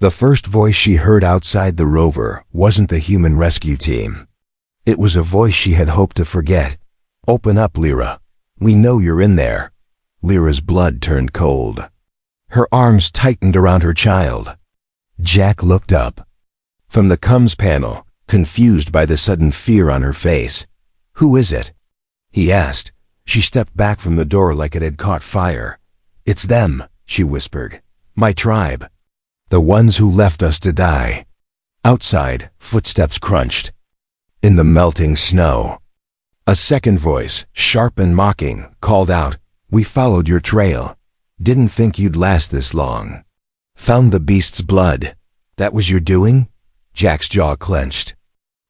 The first voice she heard outside the rover wasn't the human rescue team. It was a voice she had hoped to forget. "Open up, Lyra. We know you're in there." Lyra's blood turned cold. Her arms tightened around her child. Jack looked up. From the comms panel, confused by the sudden fear on her face. "Who is it?" he asked. She stepped back from the door like it had caught fire. "It's them," she whispered. "My tribe. The ones who left us to die." Outside, footsteps crunched. In the melting snow. A second voice, sharp and mocking, called out, "We followed your trail. Didn't think you'd last this long. Found the beast's blood. That was your doing?" Jack's jaw clenched.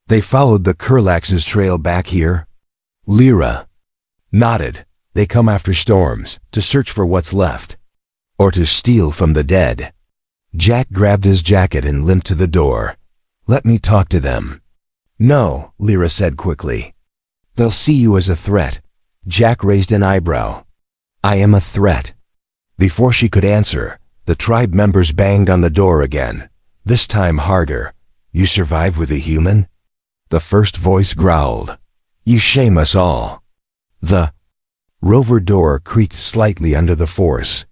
"They followed the Kurlax's trail back here?" Lyra nodded. "They come after storms, to search for what's left. Or to steal from the dead." Jack grabbed his jacket and limped to the door. "Let me talk to them." "No," Lyra said quickly. "They'll see you as a threat." Jack raised an eyebrow. "I am a threat." Before she could answer, the tribe members banged on the door again, this time harder. "You survived with a human?" The first voice growled. "You shame us all." The rover door creaked slightly under the force.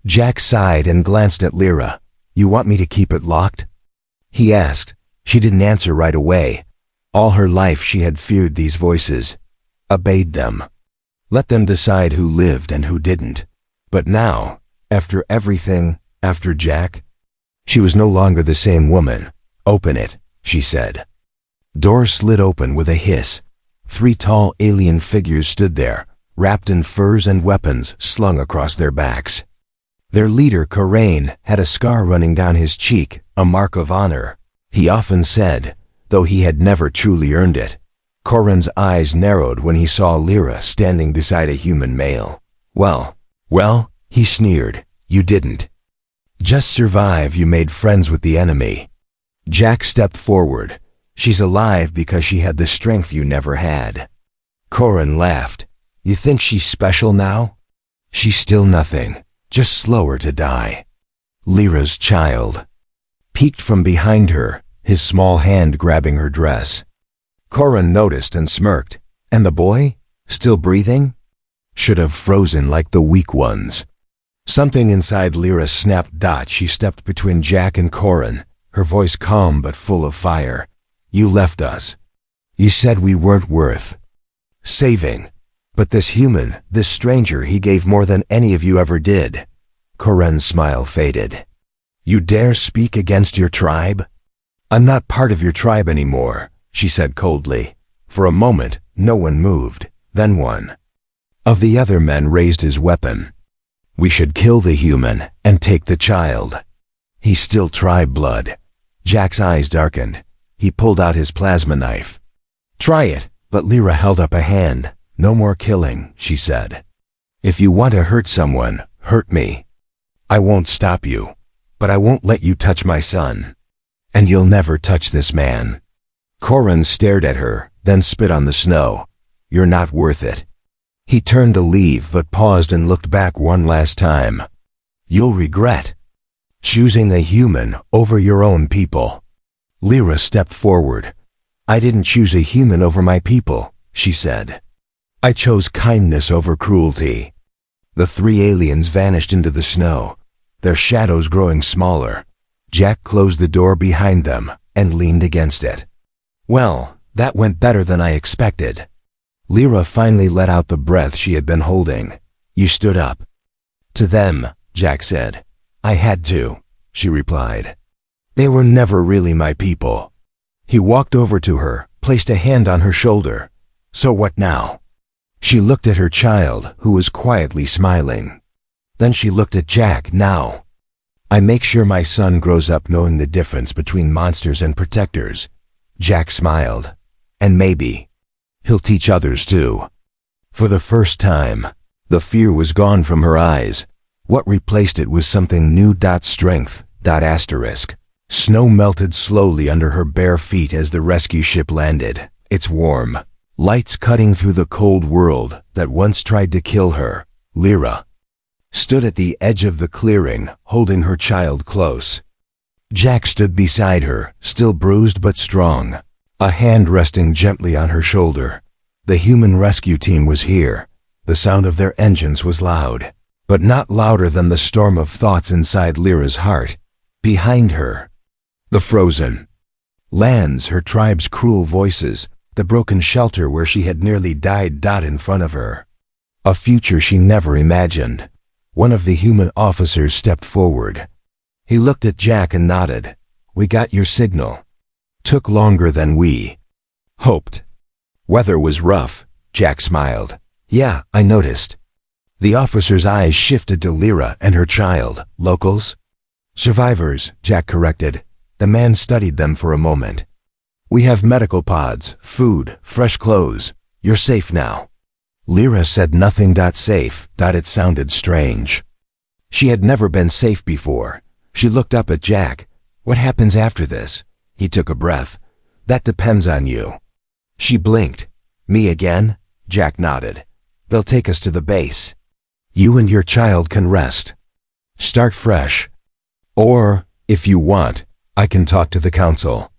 Jack sighed and glanced at Lyra. "You want me to keep it locked?" he asked. She didn't answer right away. All her life she had feared these voices, obeyed them, let them decide who lived and who didn't. But now, after everything, after Jack, she was no longer the same woman. "Open it," she said. Doors slid open with a hiss. 3 tall alien figures stood there, wrapped in furs and weapons slung across their backs. Their leader, Karain, had a scar running down his cheek, a mark of honor. He often said, though he had never truly earned it. Korin's eyes narrowed when he saw Lyra standing beside a human male. Well, he sneered, "You didn't just survive, you made friends with the enemy." Jack stepped forward. "She's alive because she had the strength you never had." Korin laughed. "You think she's special now? She's still nothing, just slower to die." Lyra's child peeked from behind her, his small hand grabbing her dress. Korin noticed and smirked. "And the boy? Still breathing?" "Should have frozen like the weak ones." Something inside Lyra snapped. She stepped between Jack and Korin, her voice calm but full of fire. "You left us. You said we weren't worth saving. But this human, this stranger, he gave more than any of you ever did." Korin's smile faded. "You dare speak against your tribe?" "I'm not part of your tribe anymore," she said coldly. For a moment, no one moved. Then one of the other men raised his weapon. "We should kill the human and take the child. He's still tribe blood." Jack's eyes darkened. He pulled out his plasma knife. "Try it," but Lyra held up a hand. "No more killing," she said. "If you want to hurt someone, hurt me. I won't stop you, but I won't let you touch my son. And you'll never touch this man." Korin stared at her, then spit on the snow. "You're not worth it." He turned to leave but paused and looked back one last time. "You'll regret choosing a human over your own people." Lyra stepped forward. "I didn't choose a human over my people," she said. "I chose kindness over cruelty." The 3 aliens vanished into the snow, their shadows growing smaller. Jack closed the door behind them and leaned against it. "Well, that went better than I expected." Lyra finally let out the breath she had been holding. "You stood up to them," Jack said. "I had to," she replied. "They were never really my people." He walked over to her, placed a hand on her shoulder. "So what now?" She looked at her child, who was quietly smiling. Then she looked at Jack. "Now, I make sure my son grows up knowing the difference between monsters and protectors." Jack smiled. "And maybe he'll teach others too." For the first time, the fear was gone from her eyes. What replaced it was something new. Strength. Asterisk. Snow melted slowly under her bare feet as the rescue ship landed. It's warm. Lights cutting through the cold world that once tried to kill her. Lyra stood at the edge of the clearing, holding her child close. Jack stood beside her, still bruised but strong, a hand resting gently on her shoulder. The human rescue team was here. The sound of their engines was loud, but not louder than the storm of thoughts inside Lyra's heart. Behind her, the frozen lands, her tribe's cruel voices, the broken shelter where she had nearly died. In front of her, a future she never imagined. One of the human officers stepped forward. He looked at Jack and nodded. "We got your signal. Took longer than we hoped. Weather was rough." Jack smiled. "Yeah, I noticed." The officer's eyes shifted to Lyra and her child. "Locals?" "Survivors," Jack corrected. The man studied them for a moment. "We have medical pods, food, fresh clothes. You're safe now." Lyra said nothing. Safe. It sounded strange. She had never been safe before. She looked up at Jack. "What happens after this?" He took a breath. "That depends on you." She blinked. "Me again?" Jack nodded. "They'll take us to the base. You and your child can rest. Start fresh. Or, if you want, I can talk to the council.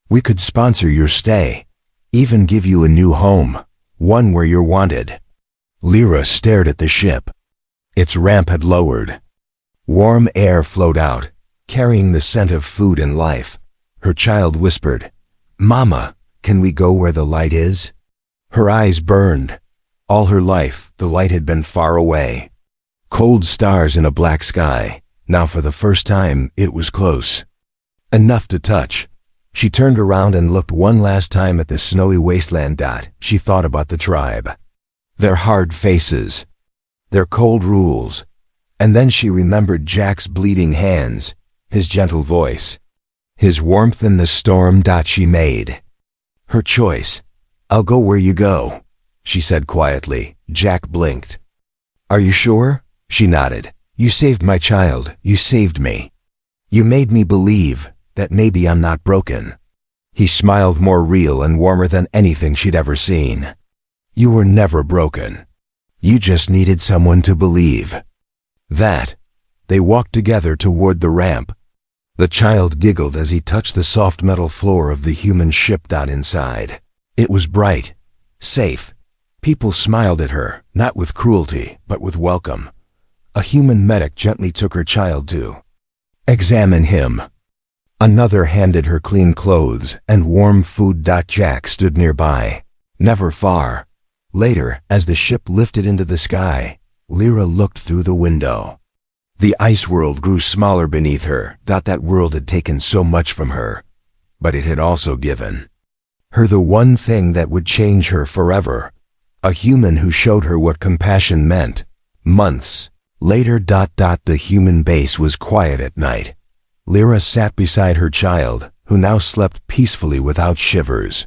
We could sponsor your stay. Even give you a new home. One where you're wanted." Lyra stared at the ship. Its ramp had lowered. Warm air flowed out, carrying the scent of food and life. Her child whispered, "Mama, can we go where the light is?" Her eyes burned. All her life, the light had been far away. Cold stars in a black sky. Now for the first time, it was close. Enough to touch. She turned around and looked one last time at the snowy wasteland. She thought about the tribe. Their hard faces. Their cold rules. And then she remembered Jack's bleeding hands, his gentle voice, his warmth in the storm. She made her choice. "I'll go where you go," she said quietly. Jack blinked. "Are you sure?" She nodded. "You saved my child. You saved me. You made me believe that maybe I'm not broken." He smiled, more real and warmer than anything she'd ever seen. "You were never broken. You just needed someone to believe." That. They walked together toward the ramp. The child giggled as he touched the soft metal floor of the human ship. Inside, it was bright, safe. People smiled at her, not with cruelty, but with welcome. A human medic gently took her child to examine him. Another handed her clean clothes and warm food. Jack stood nearby, never far. Later, as the ship lifted into the sky, Lyra looked through the window. The ice world grew smaller beneath her. That world had taken so much from her, but it had also given her the one thing that would change her forever. A human who showed her what compassion meant. Months later. The human base was quiet at night. Lyra sat beside her child, who now slept peacefully without shivers.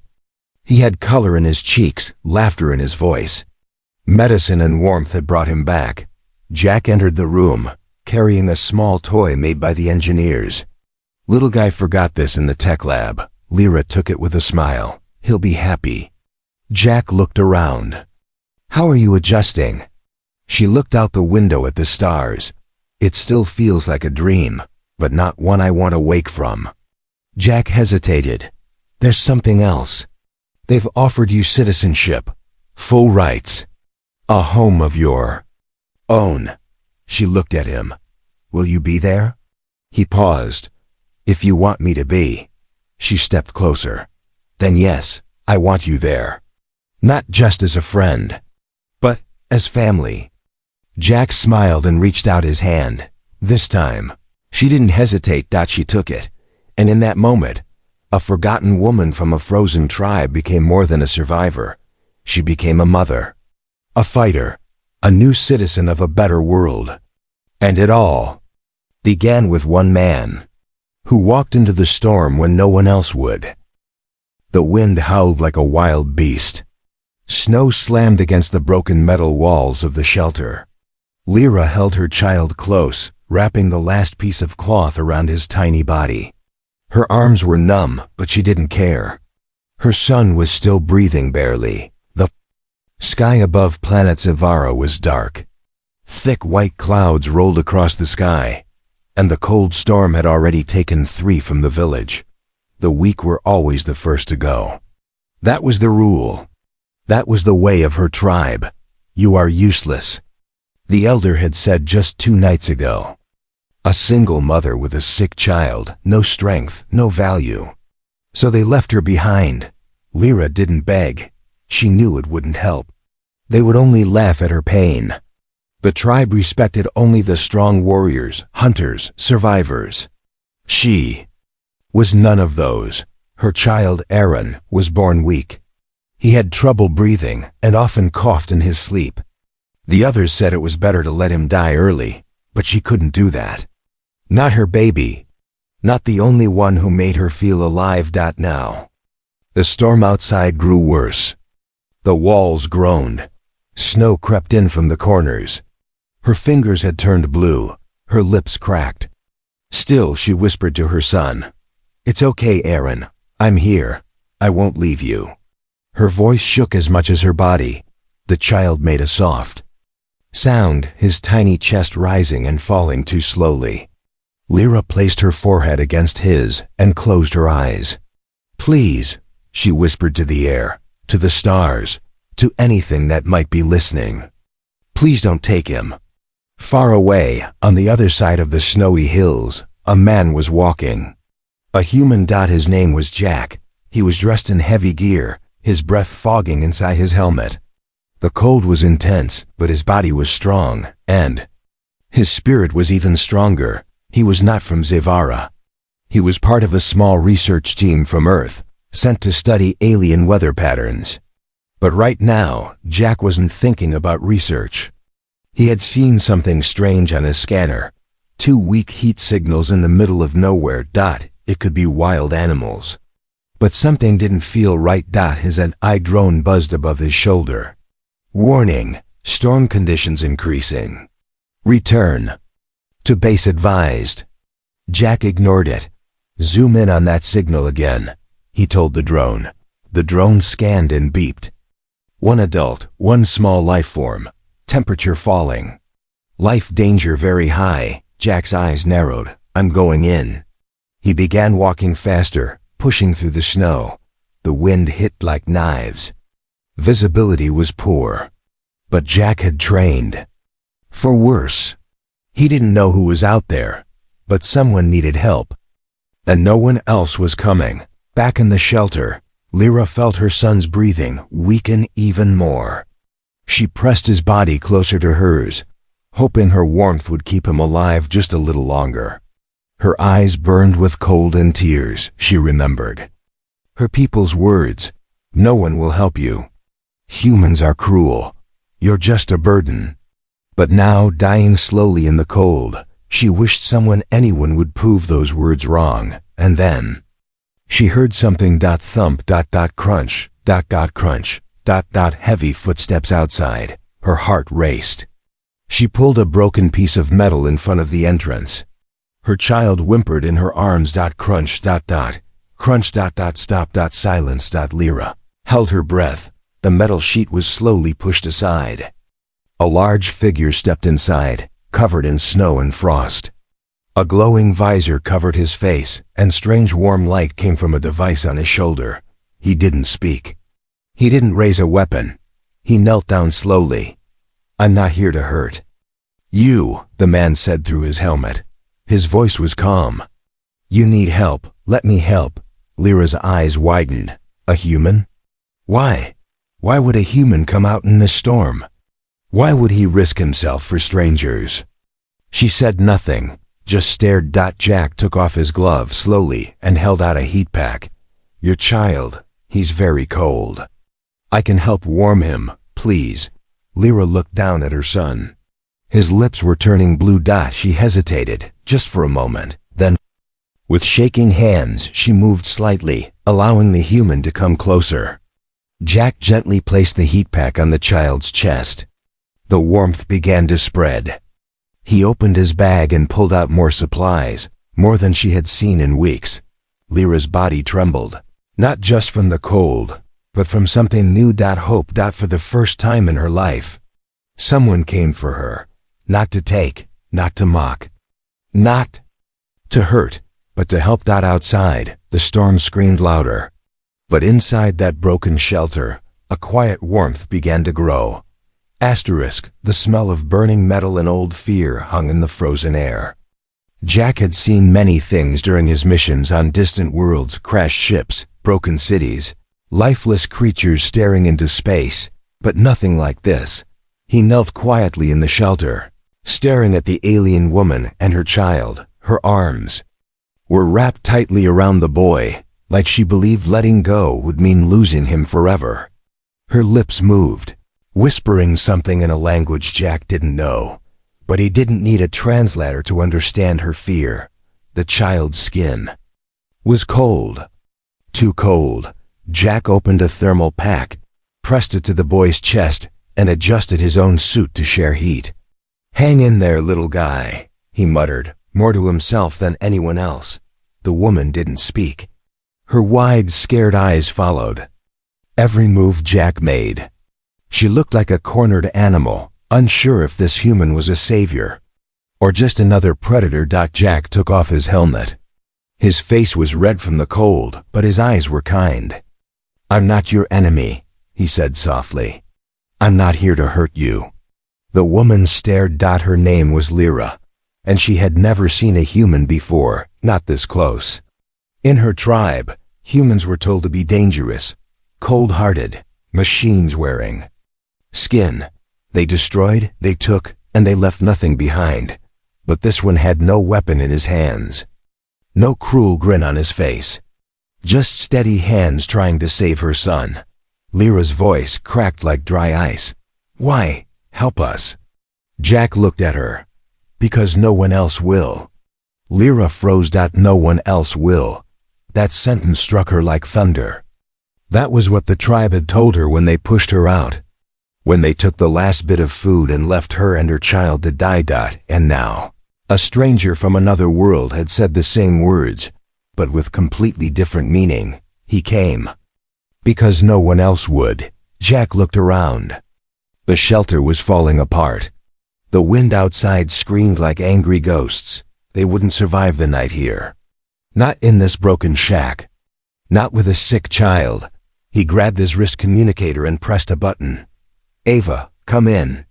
He had color in his cheeks, laughter in his voice. Medicine and warmth had brought him back. Jack entered the room, carrying a small toy made by the engineers. "Little guy forgot this in the tech lab." Lyra took it with a smile. "He'll be happy." Jack looked around. "How are you adjusting?" She looked out the window at the stars. "It still feels like a dream, but not one I want to wake from." Jack hesitated. "There's something else. They've offered you citizenship, full rights, a home of your own." She looked at him. "Will you be there?" He paused. "If you want me to be." She stepped closer. "Then yes, I want you there. Not just as a friend, but as family." Jack smiled and reached out his hand. This time, she didn't hesitate. She took it. And in that moment, a forgotten woman from a frozen tribe became more than a survivor. She became a mother, a fighter, a new citizen of a better world. And it all began with one man who walked into the storm when no one else would. The wind howled like a wild beast. Snow slammed against the broken metal walls of the shelter. Lyra held her child close, wrapping the last piece of cloth around his tiny body. Her arms were numb, but she didn't care. Her son was still breathing barely. The sky above planet Zivara was dark. Thick white clouds rolled across the sky. and the cold storm had already taken 3 from the village. The weak were always the first to go. That was the rule. That was the way of her tribe. You are useless, the elder had said just 2 nights ago. A single mother with a sick child, no strength, no value. So they left her behind. Lyra didn't beg. She knew it wouldn't help. They would only laugh at her pain. The tribe respected only the strong warriors, hunters, survivors. She was none of those. Her child, Aaron, was born weak. He had trouble breathing and often coughed in his sleep. The others said it was better to let him die early, but she couldn't do that. Not her baby. Not the only one who made her feel alive. Now. The storm outside grew worse. The walls groaned. Snow crept in from the corners. Her fingers had turned blue. Her lips cracked. Still, she whispered to her son, "It's okay, Aaron. I'm here. I won't leave you." Her voice shook as much as her body. The child made a soft sound, his tiny chest rising and falling too slowly. Lyra placed her forehead against his and closed her eyes. "Please," she whispered to the air, to the stars, to anything that might be listening. "Please don't take him." Far away, on the other side of the snowy hills, a man was walking. A human. His name was Jack. He was dressed in heavy gear, his breath fogging inside his helmet. The cold was intense, but his body was strong, and his spirit was even stronger. He was not from Zevara. He was part of a small research team from Earth, sent to study alien weather patterns. But right now, Jack wasn't thinking about research. He had seen something strange on his scanner. 2 weak heat signals in the middle of nowhere. It could be wild animals. But something didn't feel right. His eye drone buzzed above his shoulder. Warning, storm conditions increasing. Return to base advised. Jack ignored it. Zoom in on that signal again, he told the drone. The drone scanned and beeped. 1 adult, 1 small life form, temperature falling. Life danger very high. Jack's eyes narrowed. I'm going in. He began walking faster, pushing through the snow. The wind hit like knives. Visibility was poor. But Jack had trained for worse. He didn't know who was out there, but someone needed help. And no one else was coming. Back in the shelter, Lyra felt her son's breathing weaken even more. She pressed his body closer to hers, hoping her warmth would keep him alive just a little longer. Her eyes burned with cold and tears, she remembered. Her people's words, "No one will help you. Humans are cruel. You're just a burden." But now, dying slowly in the cold, she wished anyone would prove those words wrong. And then she heard something thump, crunch, crunch, heavy footsteps outside. Her heart raced. She pulled a broken piece of metal in front of the entrance. Her child whimpered in her arms. Crunch, crunch, stop, silence. Lyra held her breath. The metal sheet was slowly pushed aside. A large figure stepped inside, covered in snow and frost. A glowing visor covered his face, and strange warm light came from a device on his shoulder. He didn't speak. He didn't raise a weapon. He knelt down slowly. "I'm not here to hurt you," the man said through his helmet. His voice was calm. "You need help. Let me help." Lyra's eyes widened. A human? Why? Why would a human come out in this storm? Why would he risk himself for strangers? She said nothing, just stared. Jack took off his glove slowly and held out a heat pack. "Your child, he's very cold. I can help warm him, please." Lyra looked down at her son. His lips were turning blue. She hesitated, just for a moment. Then, with shaking hands, she moved slightly, allowing the human to come closer. Jack gently placed the heat pack on the child's chest. The warmth began to spread. He opened his bag and pulled out more supplies, more than she had seen in weeks. Lyra's body trembled, not just from the cold, but from something new. Hope. For the first time in her life, someone came for her, not to take, not to mock. Not to hurt, but to help. Outside, the storm screamed louder. But inside that broken shelter, a quiet warmth began to grow. The smell of burning metal and old fear hung in the frozen air. Jack had seen many things during his missions on distant worlds: crashed ships, broken cities, lifeless creatures staring into space, but nothing like this. He knelt quietly in the shelter, staring at the alien woman and her child. Her arms were wrapped tightly around the boy, like she believed letting go would mean losing him forever. Her lips moved, whispering something in a language Jack didn't know, but he didn't need a translator to understand her fear. The child's skin was cold. Too cold. Jack opened a thermal pack, pressed it to the boy's chest, and adjusted his own suit to share heat. "Hang in there, little guy," he muttered, more to himself than anyone else. The woman didn't speak. Her wide, scared eyes followed every move Jack made. She looked like a cornered animal, unsure if this human was a savior or just another predator. Jack took off his helmet. His face was red from the cold, but his eyes were kind. "I'm not your enemy," he said softly. "I'm not here to hurt you." The woman stared. Her name was Lyra, and she had never seen a human before, not this close. In her tribe, humans were told to be dangerous, cold-hearted, machines-wearing skin. They destroyed, they took, and they left nothing behind. But this one had no weapon in his hands, no cruel grin on his face, just steady hands trying to save her son. Lyra's voice cracked like dry ice. "Why? Help us." Jack looked at her. "Because no one else will." Lyra froze. "No one else will." That sentence struck her like thunder. That was what the tribe had told her when they pushed her out, when they took the last bit of food and left her and her child to die. And now, a stranger from another world had said the same words, but with completely different meaning. He came because no one else would. Jack looked around. The shelter was falling apart. The wind outside screamed like angry ghosts. They wouldn't survive the night here. Not in this broken shack. Not with a sick child. He grabbed his wrist communicator and pressed a button. "Ava, come in."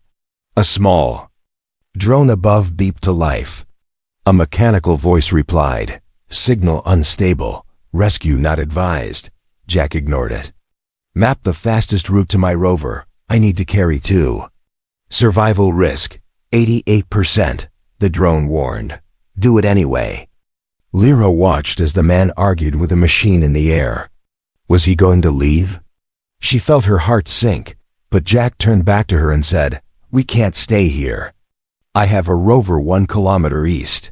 A small drone above beeped to life. A mechanical voice replied, "Signal unstable. Rescue not advised." Jack ignored it. "Map the fastest route to my rover. I need to carry two." "Survival risk, 88%, the drone warned. "Do it anyway." Lyra watched as the man argued with a machine in the air. Was he going to leave? She felt her heart sink, but Jack turned back to her and said, "We can't stay here. I have a rover 1 kilometer east.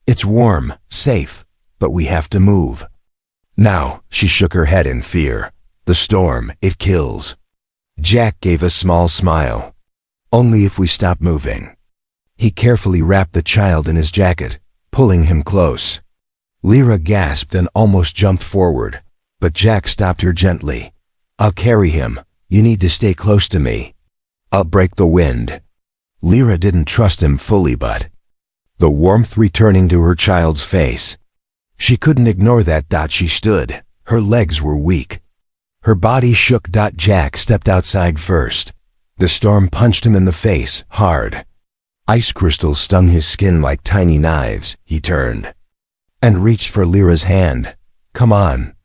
It's warm, safe, but we have to move." Now, she shook her head in fear. "The storm, it kills." Jack gave a small smile. "Only if we stop moving." He carefully wrapped the child in his jacket, pulling him close. Lyra gasped and almost jumped forward, but Jack stopped her gently. "I'll carry him. You need to stay close to me. I'll break the wind." Lyra didn't trust him fully, but the warmth returning to her child's face. She couldn't ignore that. She stood. Her legs were weak. Her body shook. Jack stepped outside first. The storm punched him in the face, hard. Ice crystals stung his skin like tiny knives. He turned and reached for Lyra's hand. "Come on."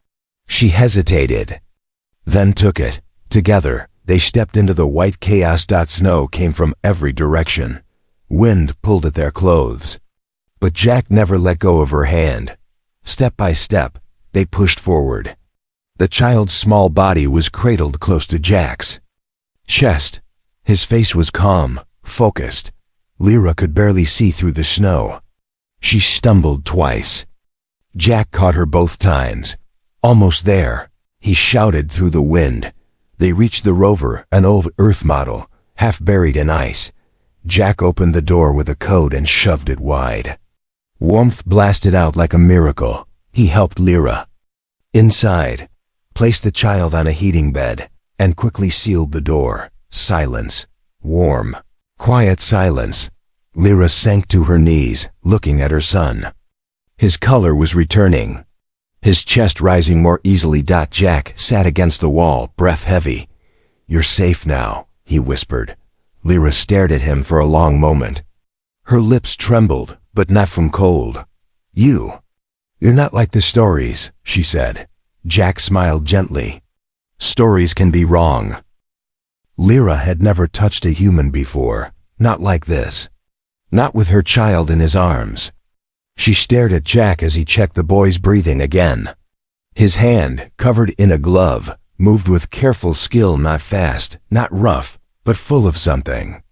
She hesitated, then took it. Together, they stepped into the white chaos. Snow came from every direction. Wind pulled at their clothes. But Jack never let go of her hand. Step by step, they pushed forward. The child's small body was cradled close to Jack's chest. His face was calm, focused. Lyra could barely see through the snow. She stumbled twice. Jack caught her both times. "Almost there," he shouted through the wind. They reached the rover, an old Earth model, half buried in ice. Jack opened the door with a code and shoved it wide. Warmth blasted out like a miracle. He helped Lyra inside, placed the child on a heating bed, and quickly sealed the door. Silence. Warm, quiet silence. Lyra sank to her knees, looking at her son. His color was returning, his chest rising more easily. Jack sat against the wall, breath heavy. "You're safe now," he whispered. Lyra stared at him for a long moment. Her lips trembled, but not from cold. You're not like the stories," she said. Jack smiled gently. "Stories can be wrong." Lyra had never touched a human before, not like this. Not with her child in his arms. She stared at Jack as he checked the boy's breathing again. His hand, covered in a glove, moved with careful skill, not fast, not rough, but full of something.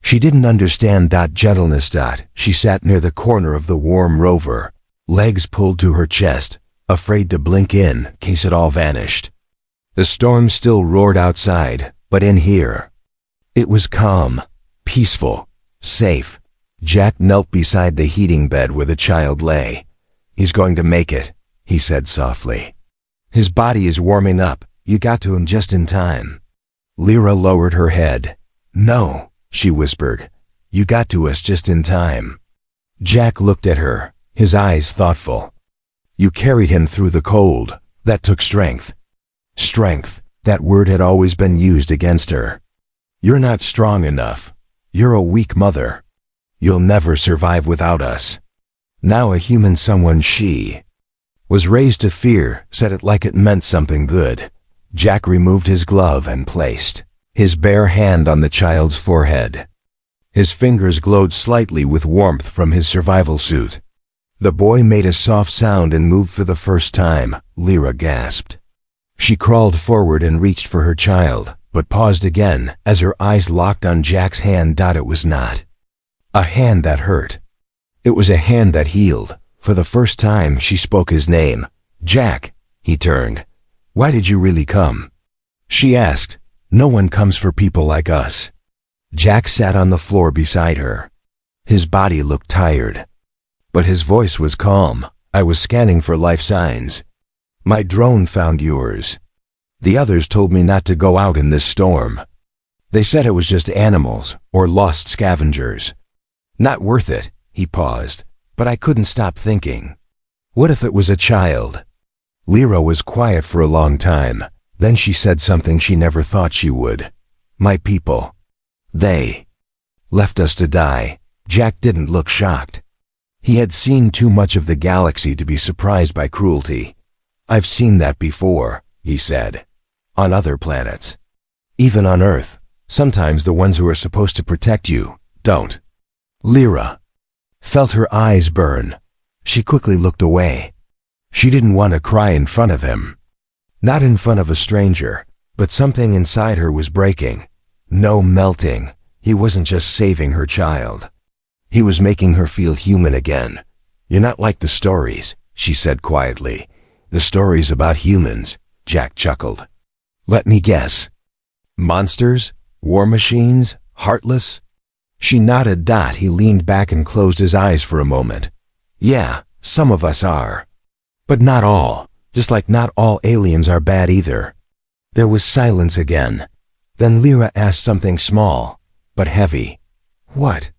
She didn't understand gentleness. She sat near the corner of the warm rover, legs pulled to her chest, afraid to blink in case it all vanished. The storm still roared outside, but in here, it was calm, peaceful, safe. Jack knelt beside the heating bed where the child lay. "He's going to make it," he said softly. "His body is warming up. You got to him just in time." Lyra lowered her head. "No," she whispered. "You got to us just in time." Jack looked at her, his eyes thoughtful. "You carried him through the cold. That took strength." Strength, that word had always been used against her. "You're not strong enough. You're a weak mother. You'll never survive without us." Now a human someone she was raised to fear said it like it meant something good. Jack removed his glove and placed his bare hand on the child's forehead. His fingers glowed slightly with warmth from his survival suit. The boy made a soft sound and moved for the first time. Lyra gasped. She crawled forward and reached for her child, but paused again as her eyes locked on Jack's hand. It was not a hand that hurt. It was a hand that healed. For the first time she spoke his name. "Jack," he turned. "Why did you really come?" She asked. "No one comes for people like us." Jack sat on the floor beside her. His body looked tired, but his voice was calm. "I was scanning for life signs. My drone found yours. The others told me not to go out in this storm. They said it was just animals or lost scavengers. Not worth it." He paused, but I couldn't stop thinking. What if it was a child? Lyra was quiet for a long time. Then she said something she never thought she would. "My people. They left us to die." Jack didn't look shocked. He had seen too much of the galaxy to be surprised by cruelty. "I've seen that before," he said. "On other planets. Even on Earth. Sometimes the ones who are supposed to protect you don't." Lyra felt her eyes burn. She quickly looked away. She didn't want to cry in front of him. Not in front of a stranger, but something inside her was breaking. No melting. He wasn't just saving her child. He was making her feel human again. "You're not like the stories," she said quietly. "The stories about humans," Jack chuckled. "Let me guess. Monsters? War machines? Heartless?" She nodded. He leaned back and closed his eyes for a moment. "Yeah, some of us are. But not all. Just like not all aliens are bad either." There was silence again. Then Lyra asked something small, but heavy. "What?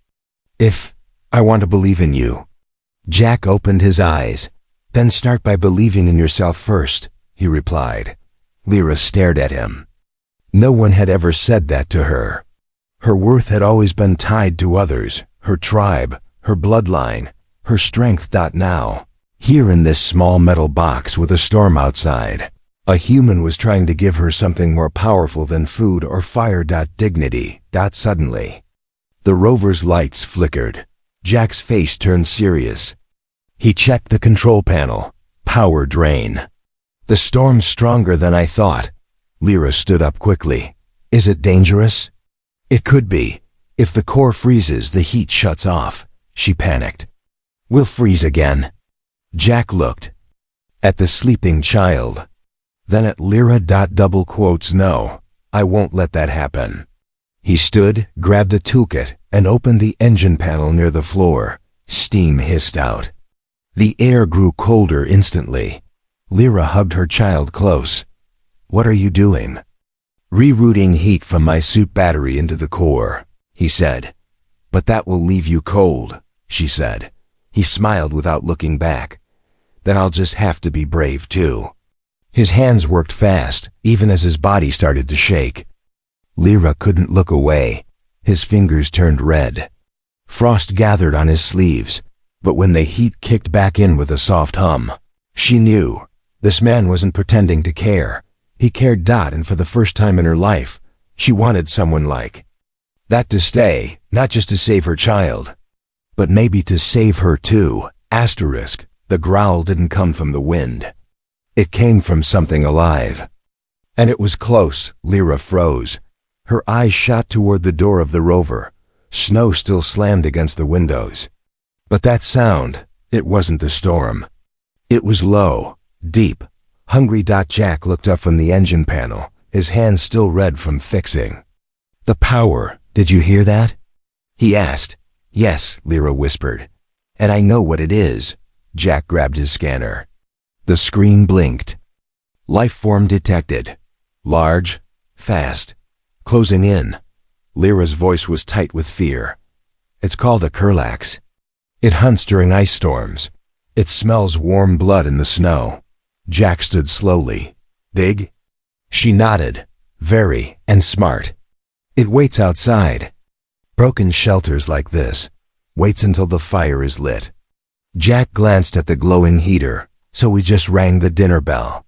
If I want to believe in you?" Jack opened his eyes. "Then start by believing in yourself first," he replied. Lyra stared at him. No one had ever said that to her. Her worth had always been tied to others, her tribe, her bloodline, her strength. Now, here in this small metal box with a storm outside, a human was trying to give her something more powerful than food or fire. Dignity. Suddenly, the rover's lights flickered. Jack's face turned serious. He checked the control panel. Power drain. "The storm's stronger than I thought." Lyra stood up quickly. "Is it dangerous?" "It could be. If the core freezes, the heat shuts off." She panicked. "We'll freeze again." Jack looked at the sleeping child, then at Lyra. "No, I won't let that happen." He stood, grabbed a toolkit, and opened the engine panel near the floor. Steam hissed out. The air grew colder instantly. Lyra hugged her child close. "What are you doing?" "Rerouting heat from my suit battery into the core," he said. "But that will leave you cold," she said. He smiled without looking back. "Then I'll just have to be brave too." His hands worked fast, even as his body started to shake. Lyra couldn't look away. His fingers turned red. Frost gathered on his sleeves, but when the heat kicked back in with a soft hum, she knew this man wasn't pretending to care. He cared. And for the first time in her life, she wanted someone like that to stay, not just to save her child, but maybe to save her too. The growl didn't come from the wind. It came from something alive. And it was close. Lyra froze. Her eyes shot toward the door of the rover. Snow still slammed against the windows. But that sound, it wasn't the storm. It was low, deep, hungry. Jack looked up from the engine panel, his hands still red from fixing. "The power, did you hear that?" he asked. "Yes," Lyra whispered. "And I know what it is." Jack grabbed his scanner. The screen blinked. Life form detected. Large, fast, closing in. Lyra's voice was tight with fear. "It's called a Kurlax. It hunts during ice storms. It smells warm blood in the snow." Jack stood slowly. "Big?" She nodded. "Very, and smart. It waits outside. Broken shelters like this. Waits until the fire is lit." Jack glanced at the glowing heater. "So we just rang the dinner bell."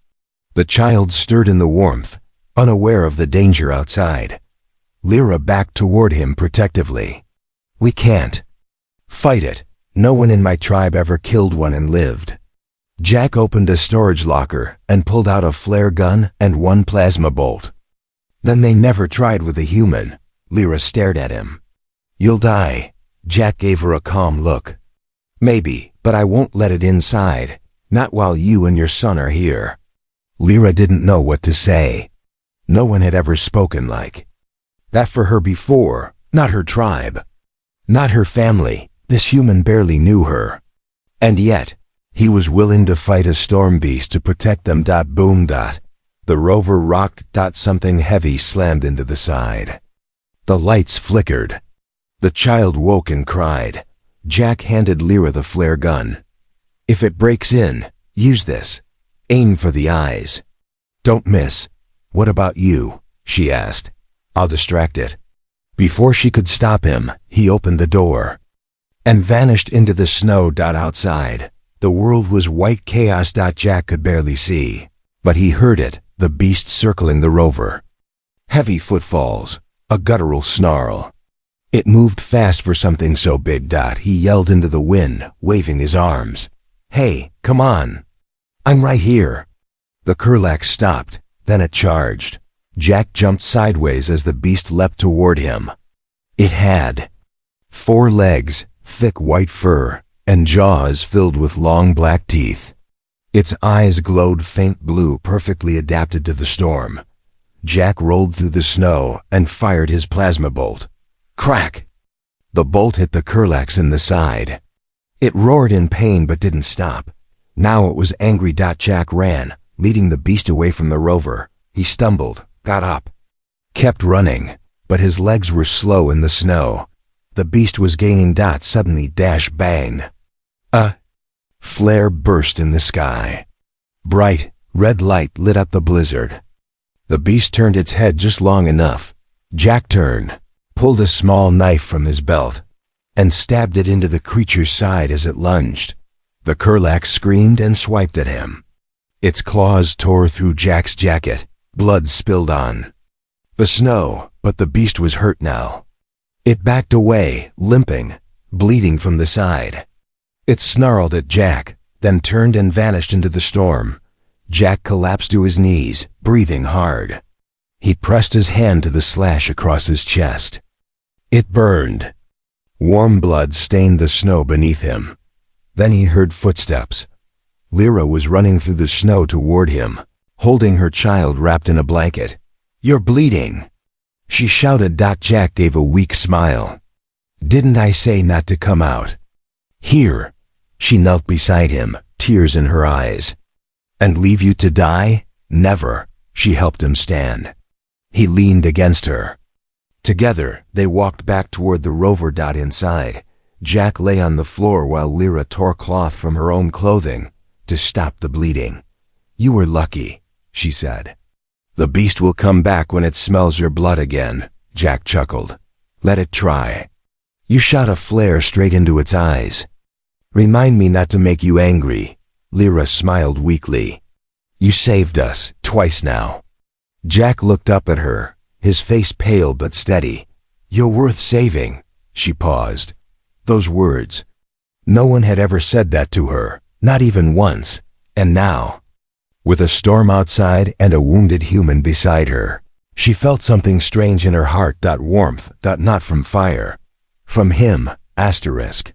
The child stirred in the warmth, unaware of the danger outside. Lyra backed toward him protectively. "We can't fight it. No one in my tribe ever killed one and lived." Jack opened a storage locker and pulled out a flare gun and one plasma bolt. "Then they never tried with a human." Lyra stared at him. "You'll die." Jack gave her a calm look. "Maybe, but I won't let it inside. Not while you and your son are here." Lyra didn't know what to say. No one had ever spoken like that for her before. Not her tribe. Not her family. This human barely knew her. And yet, he was willing to fight a storm beast to protect them. Boom. The rover rocked. Something heavy slammed into the side. The lights flickered. The child woke and cried. Jack handed Lyra the flare gun. "If it breaks in, use this. Aim for the eyes. Don't miss." "What about you?" she asked. "I'll distract it." Before she could stop him, he opened the door and vanished into the snow. Outside, the world was white chaos. Jack could barely see, but he heard it, the beast circling the rover. Heavy footfalls, a guttural snarl. It moved fast for something so big. He yelled into the wind, waving his arms. "Hey, come on. I'm right here." The Kurlax stopped, then it charged. Jack jumped sideways as the beast leapt toward him. It had 4 legs, thick white fur, and jaws filled with long black teeth. Its eyes glowed faint blue, perfectly adapted to the storm. Jack rolled through the snow and fired his plasma bolt. Crack! The bolt hit the Kurlax in the side. It roared in pain but didn't stop. Now it was angry. Jack ran, leading the beast away from the rover. He stumbled, got up, kept running, but his legs were slow in the snow. The beast was gaining. Suddenly, bang! A flare burst in the sky. Bright, red light lit up the blizzard. The beast turned its head just long enough. Jack turned, pulled a small knife from his belt, and stabbed it into the creature's side as it lunged. The Kurlax screamed and swiped at him. Its claws tore through Jack's jacket. Blood spilled on the snow, but the beast was hurt now. It backed away, limping, bleeding from the side. It snarled at Jack, then turned and vanished into the storm. Jack collapsed to his knees, breathing hard. He pressed his hand to the slash across his chest. It burned. Warm blood stained the snow beneath him. Then he heard footsteps. Lyra was running through the snow toward him, holding her child wrapped in a blanket. "You're bleeding," she shouted. Jack gave a weak smile. "Didn't I say not to come out?" "Here." She knelt beside him, tears in her eyes. "And leave you to die? Never." She helped him stand. He leaned against her. Together, they walked back toward the rover. Inside, Jack lay on the floor while Lyra tore cloth from her own clothing to stop the bleeding. "You were lucky," she said. "The beast will come back when it smells your blood again," Jack chuckled. "Let it try." You shot a flare straight into its eyes. "Remind me not to make you angry." Lyra smiled weakly. "You saved us, twice now." Jack looked up at her, his face pale but steady. "You're worth saving." She paused. Those words. No one had ever said that to her, not even once. And now, with a storm outside and a wounded human beside her, she felt something strange in her heart. Warmth, not from fire. From him, asterisk.